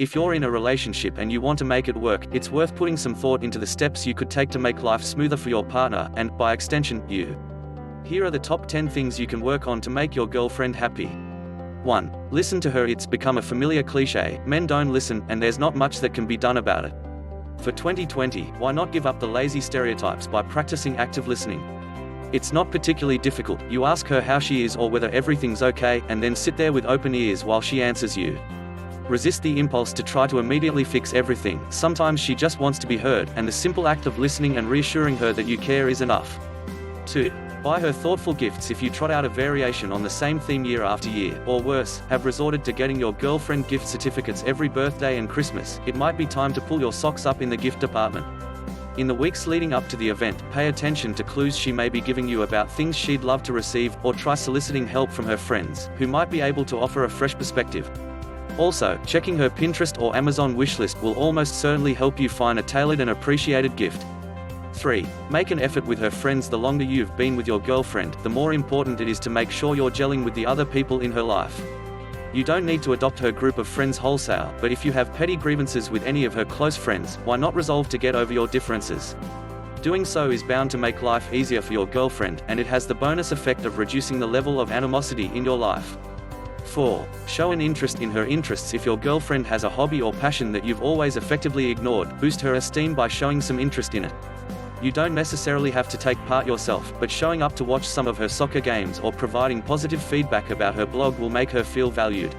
If you're in a relationship and you want to make it work, it's worth putting some thought into the steps you could take to make life smoother for your partner, and, by extension, you. Here are the top 10 things you can work on to make your girlfriend happy. 1. Listen to her. It's become a familiar cliché: men don't listen, and there's not much that can be done about it. For 2020, why not give up the lazy stereotypes by practicing active listening? It's not particularly difficult. You ask her how she is or whether everything's okay, and then sit there with open ears while she answers you. Resist the impulse to try to immediately fix everything. Sometimes she just wants to be heard, and the simple act of listening and reassuring her that you care is enough. 2. Buy her thoughtful gifts. If you trot out a variation on the same theme year after year, or worse, have resorted to getting your girlfriend gift certificates every birthday and Christmas, it might be time to pull your socks up in the gift department. In the weeks leading up to the event, pay attention to clues she may be giving you about things she'd love to receive, or try soliciting help from her friends, who might be able to offer a fresh perspective. Also, checking her Pinterest or Amazon wishlist will almost certainly help you find a tailored and appreciated gift. 3. Make an effort with her friends. The longer you've been with your girlfriend, the more important it is to make sure you're gelling with the other people in her life. You don't need to adopt her group of friends wholesale, but if you have petty grievances with any of her close friends, why not resolve to get over your differences? Doing so is bound to make life easier for your girlfriend, and it has the bonus effect of reducing the level of animosity in your life. 4. Show an interest in her interests. If your girlfriend has a hobby or passion that you've always effectively ignored, boost her esteem by showing some interest in it. You don't necessarily have to take part yourself, but showing up to watch some of her soccer games or providing positive feedback about her blog will make her feel valued.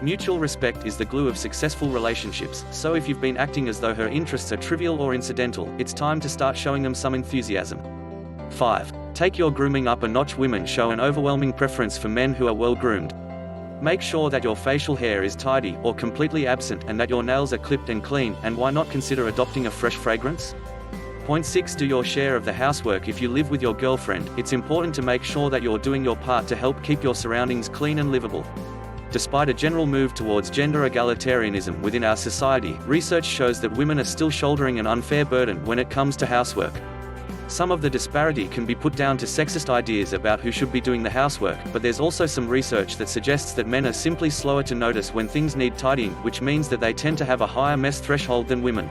Mutual respect is the glue of successful relationships, so if you've been acting as though her interests are trivial or incidental, it's time to start showing them some enthusiasm. 5. Take your grooming up a notch. Women show an overwhelming preference for men who are well groomed. Make sure that your facial hair is tidy or completely absent, and that your nails are clipped and clean, and why not consider adopting a fresh fragrance? Point 6. Do your share of the housework. If you live with your girlfriend, it's important to make sure that you're doing your part to help keep your surroundings clean and livable. Despite a general move towards gender egalitarianism within our society, research shows that women are still shouldering an unfair burden when it comes to housework. Some of the disparity can be put down to sexist ideas about who should be doing the housework, but there's also some research that suggests that men are simply slower to notice when things need tidying, which means that they tend to have a higher mess threshold than women.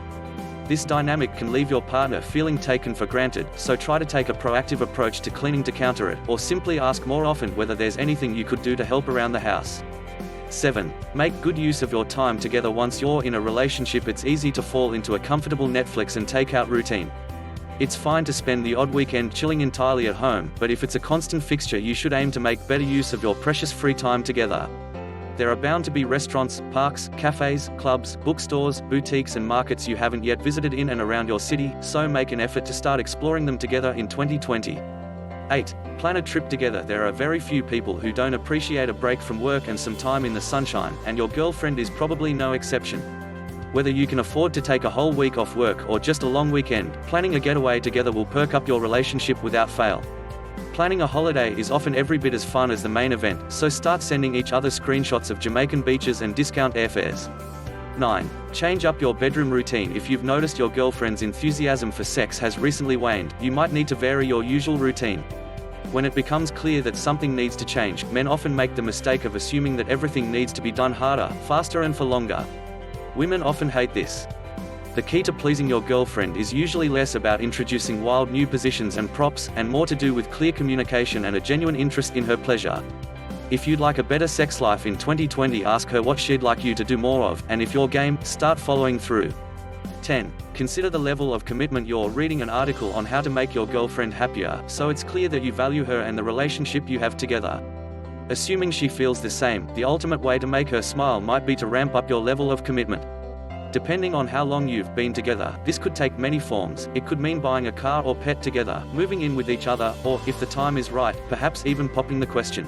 This dynamic can leave your partner feeling taken for granted, so try to take a proactive approach to cleaning to counter it, or simply ask more often whether there's anything you could do to help around the house. 7. Make good use of your time together. Once you're in a relationship, it's easy to fall into a comfortable Netflix and takeout routine. It's fine to spend the odd weekend chilling entirely at home, but if it's a constant fixture, you should aim to make better use of your precious free time together. There are bound to be restaurants, parks, cafes, clubs, bookstores, boutiques and markets you haven't yet visited in and around your city, so make an effort to start exploring them together in 2020. 8. Plan a trip together. There are very few people who don't appreciate a break from work and some time in the sunshine, and your girlfriend is probably no exception. Whether you can afford to take a whole week off work or just a long weekend, planning a getaway together will perk up your relationship without fail. Planning a holiday is often every bit as fun as the main event, so start sending each other screenshots of Jamaican beaches and discount airfares. 9. Change up your bedroom routine. If you've noticed your girlfriend's enthusiasm for sex has recently waned, you might need to vary your usual routine. When it becomes clear that something needs to change, men often make the mistake of assuming that everything needs to be done harder, faster and for longer. Women often hate this. The key to pleasing your girlfriend is usually less about introducing wild new positions and props, and more to do with clear communication and a genuine interest in her pleasure. If you'd like a better sex life in 2020, ask her what she'd like you to do more of, and if you're game, start following through. 10. Consider the level of commitment. You're reading an article on how to make your girlfriend happier, so it's clear that you value her and the relationship you have together. Assuming she feels the same, the ultimate way to make her smile might be to ramp up your level of commitment. Depending on how long you've been together, this could take many forms. It could mean buying a car or pet together, moving in with each other, or, if the time is right, perhaps even popping the question.